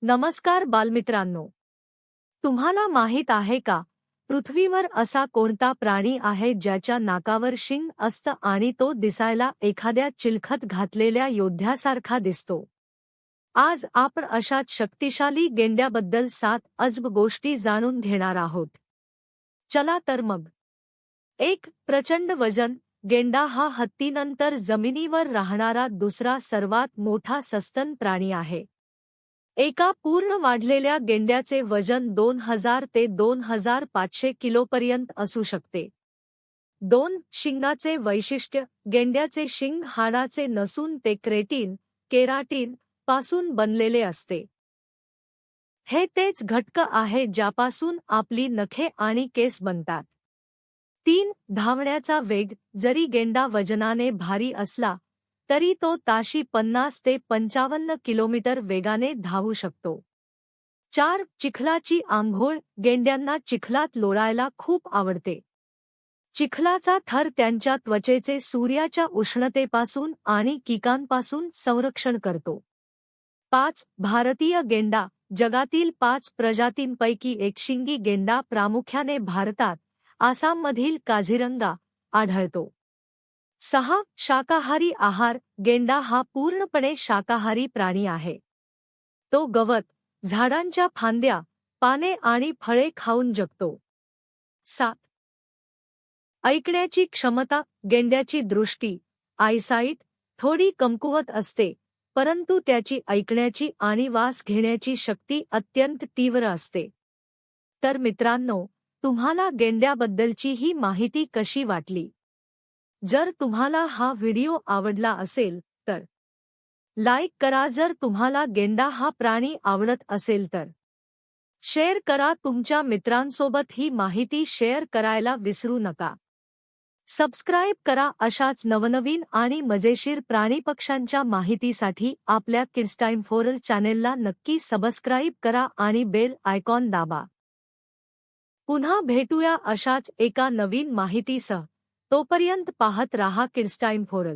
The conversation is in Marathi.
नमस्कार बालमित्रांनो, तुम्हाला माहीत आहे का पृथ्वीवर असा कोणता प्राणी आहे ज्याच्या नाकावर शिंग असतं आणि तो दिसायला एखाद्या चिलखत घातलेल्या योद्ध्यासारखा दिसतो? आज आपण अशाच शक्तिशाली गेंड्याबद्दल 7 अजब गोष्टी जाणून घेणार आहोत. चला तर मग. 1. प्रचंड वजन. गेंडा हा हत्तीनंतर जमिनीवर राहणारा दुसरा सर्वात मोठा सस्तन प्राणी आहे. एका पूर्ण वाढलेल्या गेंड्याचे वजन 2000 ते 2500 किलोपर्यंत असू शकते. 2. शिंगाचे वैशिष्ट्य. गेंड्याचे शिंग हाडाचे नसून ते केराटीन पासून बनलेले असते. हे तेच घटक आहे ज्यापासून आपली नखे आणि केस बनतात. 3. धावण्याचा वेग. जरी गेंडा वजनाने भारी असला तरी तो ताशी 50 ते 55 किलोमीटर वेगाने धावू शकतो. 4. चिखलाची आंघोळ. गेंड्यांना चिखलात लोळायला खूप आवडते. चिखलाचा थर त्यांच्या त्वचेचे सूर्याच्या उष्णतेपासून आणि किकांपासून संरक्षण करतो. 5. भारतीय गेंडा. जगातील 5 प्रजातींपैकी एकशिंगी गेंडा प्रामुख्याने भारतात, आसाममधील काझीरंगा आढळतो. 6. शाकाहारी आहार. गेंडा हा पूर्णपणे शाकाहारी प्राणी आहे. तो गवत, झाडांच्या फांद्या, पाने आणि फळे खाऊन जगतो. 7. ऐकण्याची क्षमता. गेंड्याची दृष्टी आयसाईट थोडी कमकुवत असते, परंतु त्याची ऐकण्याची आणि वास घेण्याची शक्ती अत्यंत तीव्र असते. तर मित्रांनो, तुम्हाला गेंड्याबद्दलची ही माहिती कशी वाटली? जर तुम्हाला हा व्हिडिओ आवडला असेल तर लाईक करा. जर तुम्हाला गेंडा हा प्राणी आवडत असेल तर शेअर करा. तुमच्या मित्रांसोबत ही माहिती शेअर करायला विसरू नका. सबस्क्राईब करा. अशाच नवनवीन आणि मजेशीर प्राणीपक्ष्यांच्या माहितीसाठी आपल्या किड्सटाईम4 चॅनेलला नक्की सबस्क्राईब करा आणि बेल आयकॉन दाबा. पुन्हा भेटूया अशाच एका नवीन माहितीसह. तोपर्यंत पाहत राहा किड्सटाईम4.